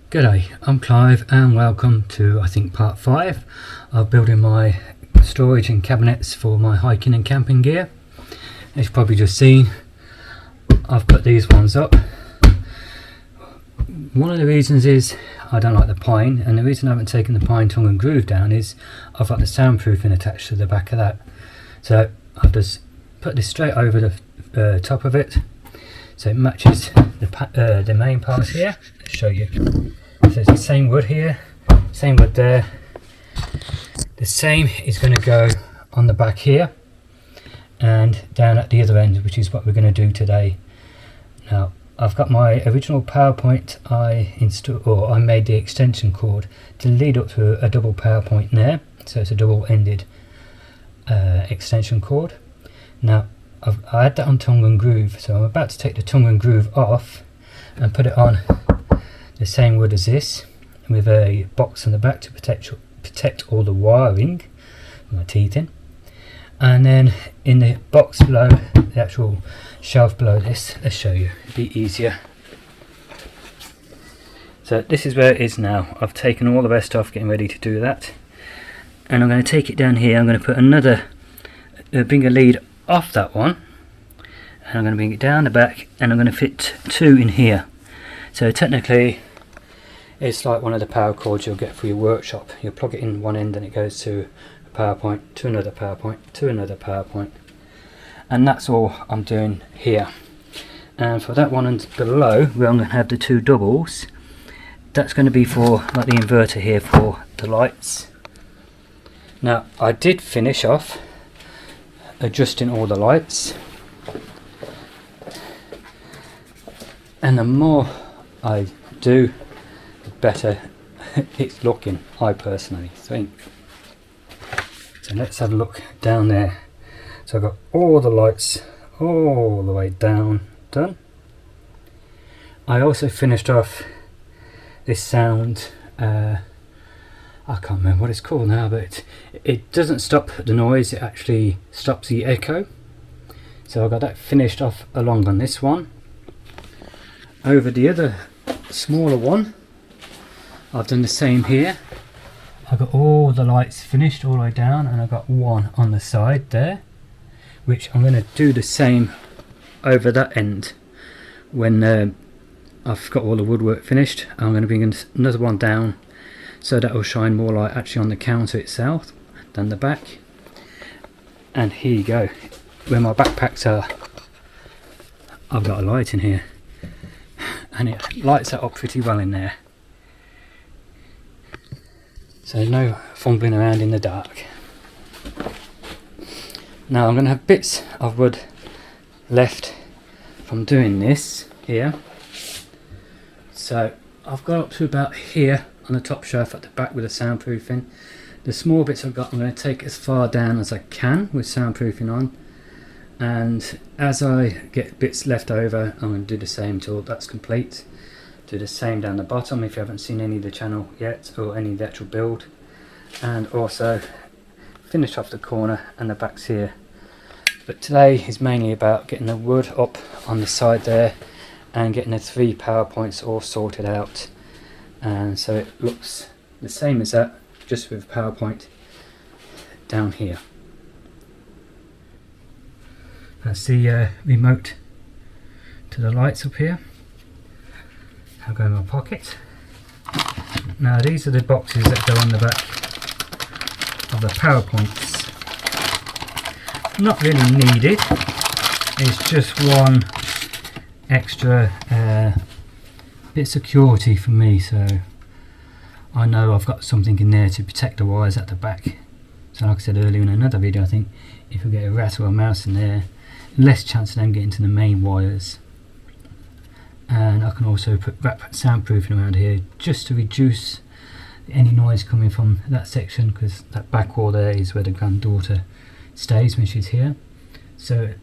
G'day, I'm Clive and welcome to I think part 5 of building my storage and cabinets for my hiking and camping gear. As you've probably just seen, I've put these ones up. One of the reasons is I don't like the pine, and the reason I haven't taken the pine tongue and groove down is I've got the soundproofing attached to the back of that. So I've just put this straight over the top of it so it matches the main parts here. I'll show you. So it's the same wood here, same wood there. The same is going to go on the back here and down at the other end, which is what we're going to do today. Now I've got my original PowerPoint I made the extension cord to lead up to a double PowerPoint there, so it's a double-ended extension cord. Now I had that on tongue and groove, so I'm about to take the tongue and groove off and put it on the same wood as this, with a box on the back to protect all the wiring, my teeth in. And then in the box below, the actual shelf below this, let's show you, it'd be easier. So this is where it is now. I've taken all the rest off, getting ready to do that, and I'm going to take it down here. I'm going to put another bring a lead off that one, and I'm going to bring it down the back, and I'm going to fit two in here. So technically it's like one of the power cords you'll get for your workshop. You'll plug it in one end and it goes to a power point, to another power point, to another power point. And that's all I'm doing here. And for that one and below, where I'm going to have the two doubles, that's going to be for like the inverter here for the lights. Now I did finish off adjusting all the lights, and the more I do, the better it's looking, I personally think. So let's have a look down there. So I've got all the lights all the way down done. I also finished off this sound, I can't remember what it's called now, but it doesn't stop the noise, it actually stops the echo. So I've got that finished off along on this one. Over the other smaller one, I've done the same here. I've got all the lights finished all the way down, and I've got one on the side there, which I'm going to do the same over that end. When I've got all the woodwork finished, I'm going to bring another one down, so that will shine more light actually on the counter itself than the back. And here you go, where my backpacks are, I've got a light in here, and it lights that up pretty well in there. So no fumbling around in the dark. Now I'm going to have bits of wood left from doing this here. So I've got up to about here on the top shelf at the back with the soundproofing. The small bits I've got I'm going to take as far down as I can with soundproofing on, and as I get bits left over I'm going to do the same till that's complete. Do the same down the bottom if you haven't seen any of the channel yet, or any of the actual build, and also finish off the corner and the backs here. But today is mainly about getting the wood up on the side there and getting the 3 power points all sorted out, and so it looks the same as that, just with PowerPoint down here. That's the remote to the lights up here. I'll go in my pocket. Now these are the boxes that go on the back of the PowerPoints. Not really needed, it's just one extra bit of security for me, so I know I've got something in there to protect the wires at the back. So like I said earlier in another video, I think if we get a rat or a mouse in there, less chance of them getting to the main wires. And I can also wrap soundproofing around here just to reduce any noise coming from that section, because that back wall there is where the granddaughter stays when she's here. So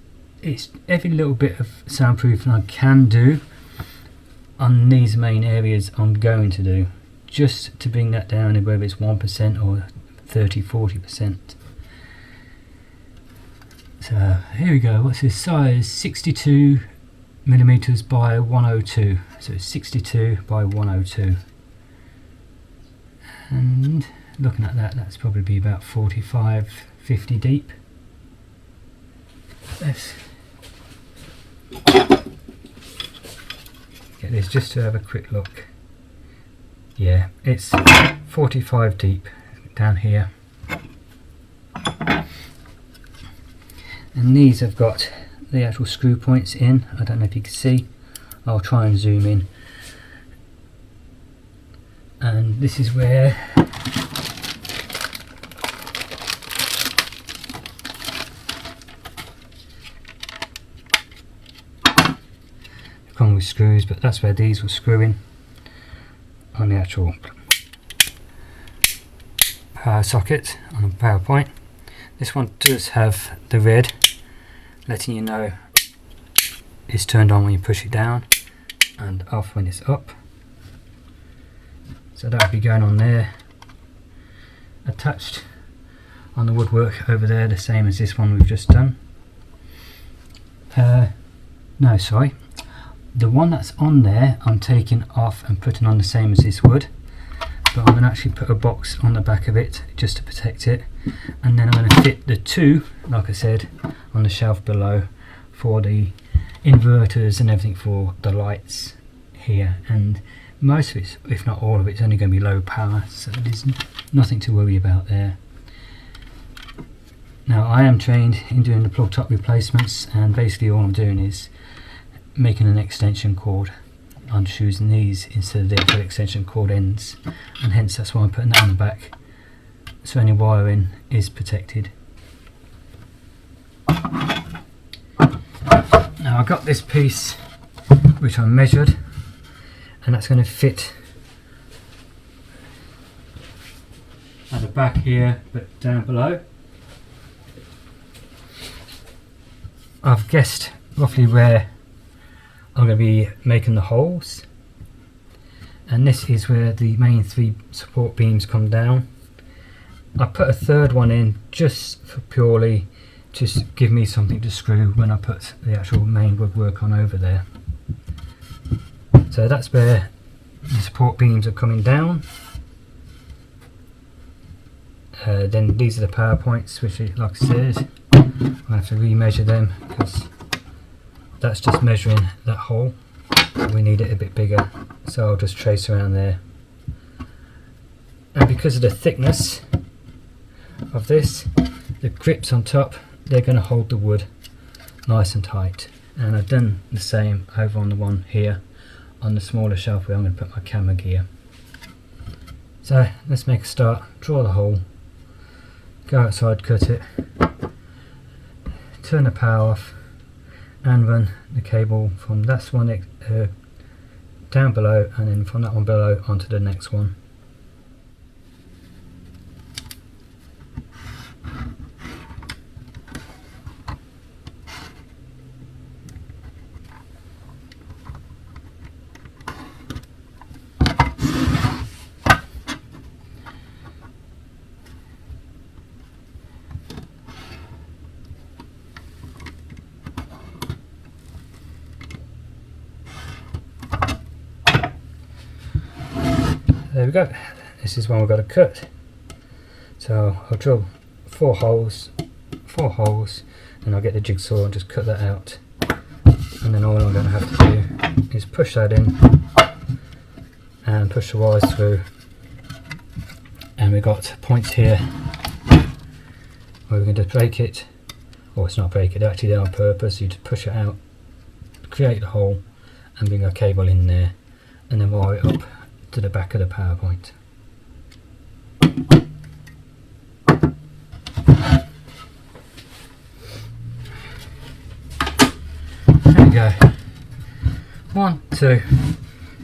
it's every little bit of soundproofing I can do on these main areas I'm going to do, just to bring that down, whether it's 1% or 30-40%. So here we go. What's this size? 62 millimeters by 102. So it's 62 by 102. And looking at that, that's probably be about 45-50 deep. Let's get this just to have a quick look. Yeah, it's 45 deep down here. And these have got the actual screw points in. I don't know if you can see. I'll try and zoom in. And this is where they come with screws, but that's where these will screw in on the actual power socket on the power point. This one does have the red letting you know it's turned on when you push it down and off when it's up. So that will be going on there, attached on the woodwork over there, the same as this one we've just done. No, sorry. The one that's on there I'm taking off and putting on the same as this wood, but I'm going to actually put a box on the back of it just to protect it, and then I'm going to fit the two, like I said, on the shelf below for the inverters and everything for the lights here. And most of it, if not all of it, is only going to be low power, so there's nothing to worry about there. Now I am trained in doing the plug top replacements, and basically all I'm doing is making an extension cord. I'm just using these instead of the actual extension cord ends, and hence that's why I'm putting that on the back, so any wiring is protected. Now I got this piece which I measured, and that's going to fit at the back here but down below. I've guessed roughly where I'm going to be making the holes, and this is where the main three support beams come down. I put a third one in just for purely just give me something to screw when I put the actual main woodwork on over there. So that's where the support beams are coming down. Then these are the power points, which, like I said, I have to remeasure them because that's just measuring that hole. We need it a bit bigger, so I'll just trace around there. And because of the thickness of this, the grips on top, they're going to hold the wood nice and tight. And I've done the same over on the one here on the smaller shelf where I'm going to put my camera gear. So let's make a start. Draw the hole, go outside, cut it, turn the power off, and run the cable from that one down below, and then from that one below onto the next one. There we go. This is one we've got to cut. So I'll drill four holes, and I'll get the jigsaw and just cut that out. And then all I'm going to have to do is push that in and push the wires through. And we've got points here where we're going to break it, or it's not break it, actually they're on purpose. You just push it out, create the hole, and bring our cable in there, and then wire it up to the back of the power point. There we go. 1, 2, a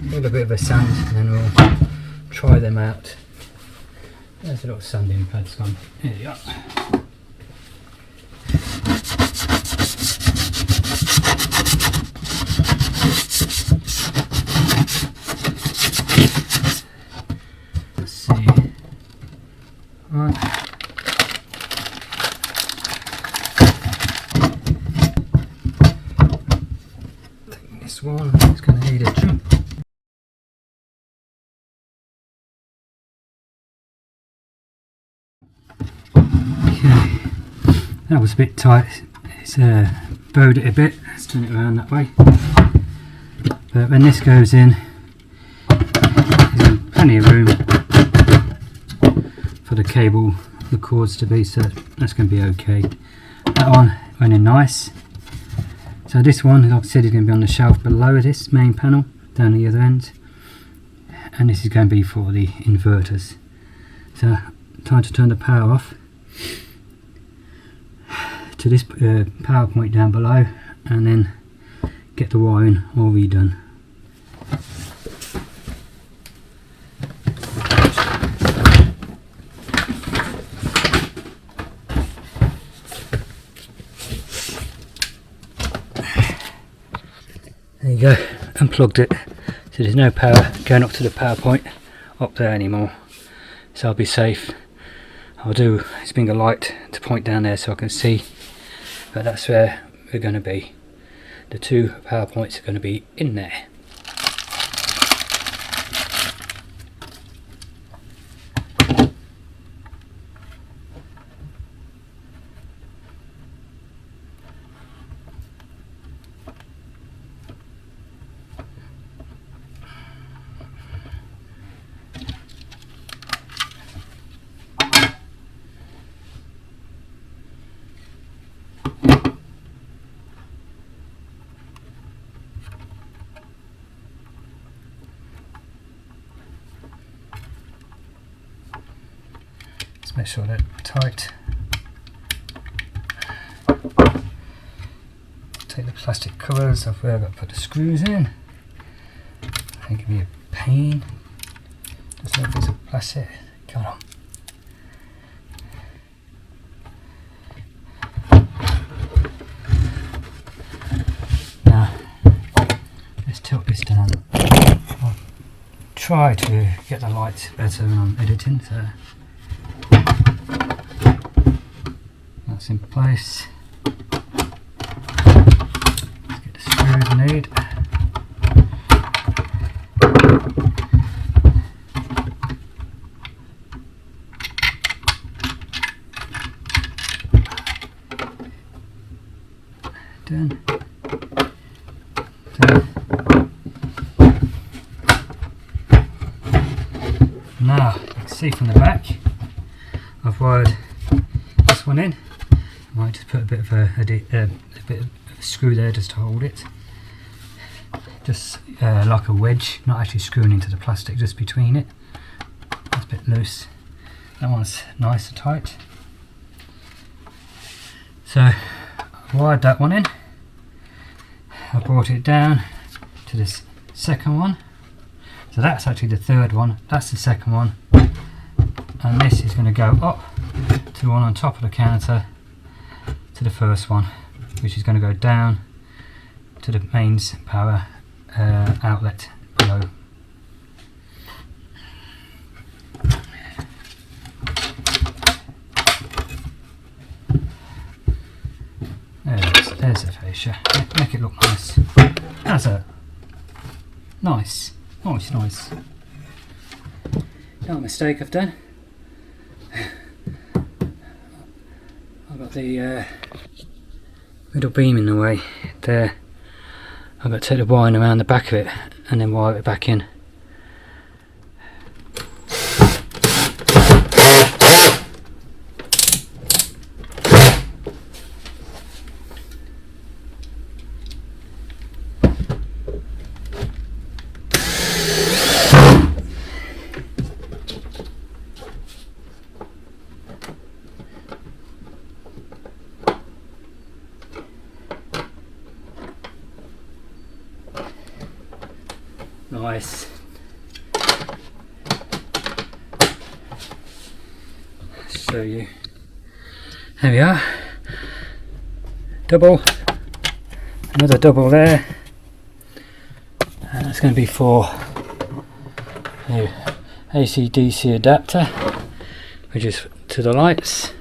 little bit of a sand, and then we'll try them out. There's a little sanding pad's gone. Here you go. This one is going to need a trim. That was a bit tight. It's bowed it a bit. Let's turn it around that way. But when this goes in, there's plenty of room for the cable, the cords to be, so that's going to be okay. That one went in nice. So this one, like I said, is going to be on the shelf below this main panel, down the other end. And this is going to be for the inverters. So time to turn the power off to this power point down below, and then get the wiring all redone. There you go, unplugged it, so there's no power going up to the power point up there anymore, so I'll be safe. I'll do a finger light to point down there so I can see, but that's where we're going to be. The two power points are going to be in there. Make sure they're tight. Take the plastic covers off where I've got to put the screws in. I think it'd be a pain. Just a piece of plastic. Come on. Now, let's tilt this down. I'll try to get the light better when I'm editing. So. That's in place. Let's get the screws we need. Done. Now you can see from the back I've wired this one in. I might just put a bit of a bit of a screw there just to hold it, just like a wedge, not actually screwing into the plastic, just between it. That's a bit loose. That one's nice and tight. So I've wired that one in. I brought it down to this second one. So that's actually the third one. That's the second one, and this is going to go up to the one on top of the counter, to the first one, which is going to go down to the mains power outlet below. There's the fascia. Make it look nice. That's a nice. Not a mistake I've done. I've got the middle beam in the way there. I've got to take the wiring around the back of it and then wire it back in. Nice. Show you. There we are. Double. Another double there. And that's going to be for the AC/DC adapter, which is to the lights.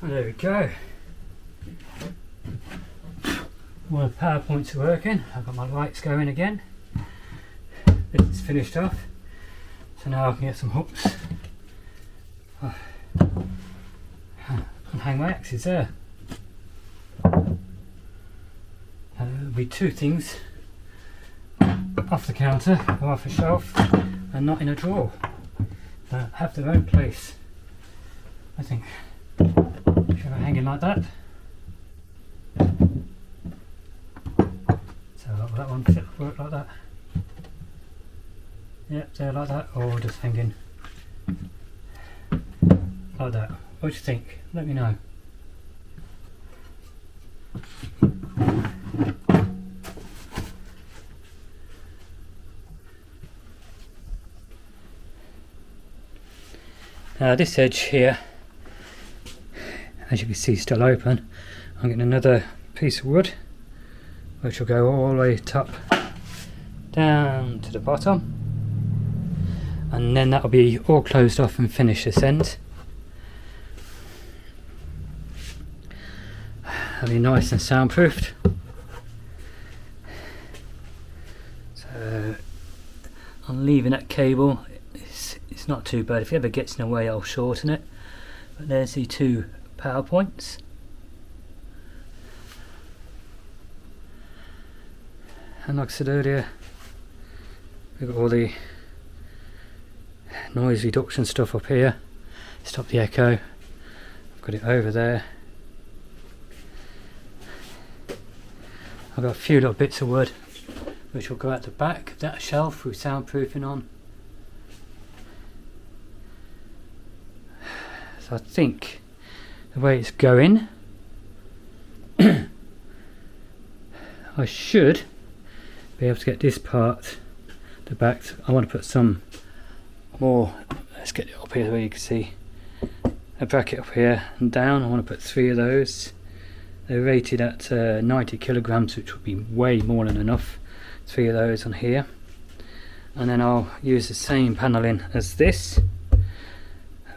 And there we go. All the power points are working. I've got my lights going again. This is finished off. So now I can get some hooks. Oh. And hang my axes there. There'll be two things off the counter or off the shelf and not in a drawer. Have their own place, I think. Should I hang it like that? So that one work like that. Yep, there like that, or just hanging like that. What do you think? Let me know. Now this edge here, as you can see, is still open. I'm getting another piece of wood which will go all the way top down to the bottom, and then that'll be all closed off and finished this end. That'll be nice and soundproofed. So I'm leaving that cable. It's not too bad. If it ever gets in the way, I'll shorten it. But there's the two power points. And like I said earlier, we've got all the noise reduction stuff up here. Stop the echo. I've got it over there. I've got a few little bits of wood which will go at the back of that shelf with soundproofing on. So I think the way it's going, I should be able to get this part, the back. I want to put some more, let's get it up here where you can see a bracket up here and down. I want to put 3 of those. They're rated at 90 kilograms, which would be way more than enough. 3 of those on here, and then I'll use the same paneling as this,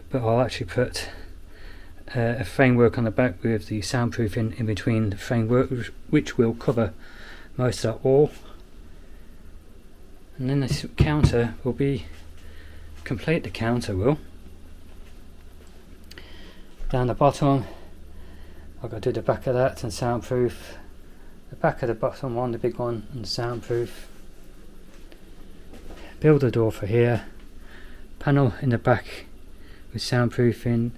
but I'll actually put a framework on the back with the soundproofing in between the framework, which will cover most of that wall. And then this counter will be complete. The counter will. Down the bottom, I've got to do the back of that and soundproof. The back of the bottom one, the big one, and soundproof. Build a door for here. Panel in the back with soundproofing.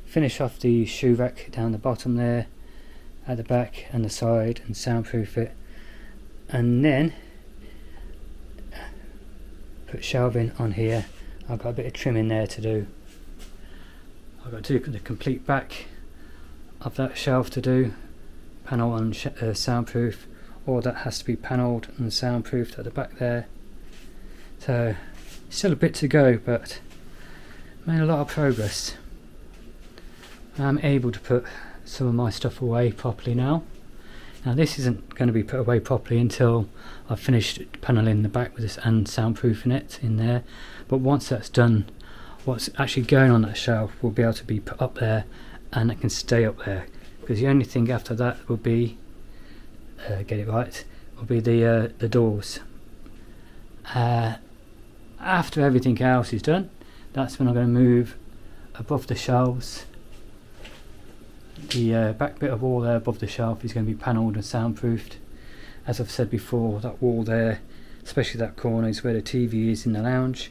Finish off the shoe rack down the bottom there, at the back and the side, and soundproof it. And then put shelving on here. I've got a bit of trimming there to do. I've got to do the complete back of that shelf to do. Panel and soundproof. All that has to be panelled and soundproofed at the back there. So still a bit to go, but made a lot of progress. I'm able to put some of my stuff away properly now. Now this isn't going to be put away properly until I've finished panelling the back with this and soundproofing it in there. But once that's done, what's actually going on that shelf will be able to be put up there, and it can stay up there. Because the only thing after that will be, get it right, will be the doors. After everything else is done, that's when I'm going to move above the shelves. The back bit of wall there above the shelf is going to be panelled and soundproofed. As I've said before, that wall there, especially that corner, is where the TV is in the lounge,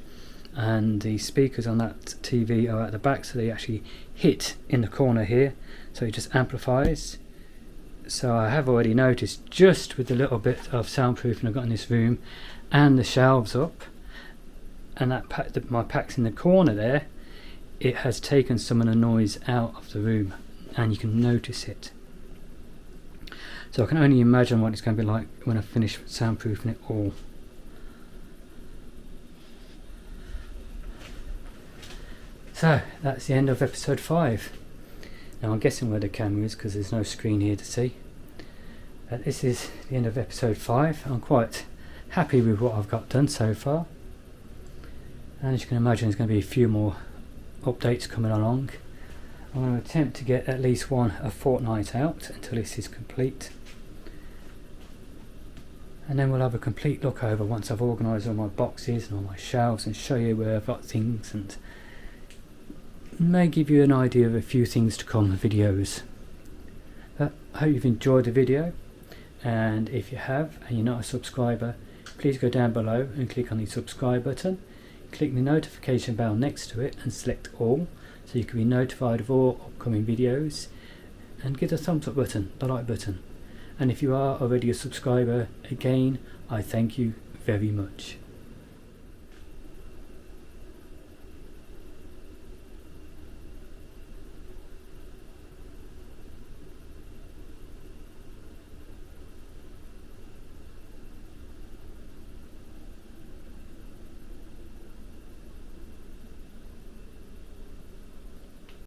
and the speakers on that TV are at the back, so they actually hit in the corner here, so it just amplifies. So I have already noticed, just with the little bit of soundproofing I've got in this room and the shelves up and that my packs in the corner there, it has taken some of the noise out of the room, and you can notice it. So I can only imagine what it's going to be like when I finish soundproofing it all. So that's the end of episode 5. Now I'm guessing where the camera is because there's no screen here to see. This is the end of episode 5. I'm quite happy with what I've got done so far. And as you can imagine, there's going to be a few more updates coming along. I'm going to attempt to get at least one a fortnight out until this is complete, and then we'll have a complete look over once I've organised all my boxes and all my shelves and show you where I've got things, and may give you an idea of a few things to come videos. I hope you've enjoyed the video, and if you have and you're not a subscriber, please go down below and click on the subscribe button, click the notification bell next to it and select all, so you can be notified of all upcoming videos, and give the thumbs up button, the like button. And if you are already a subscriber, again, I thank you very much.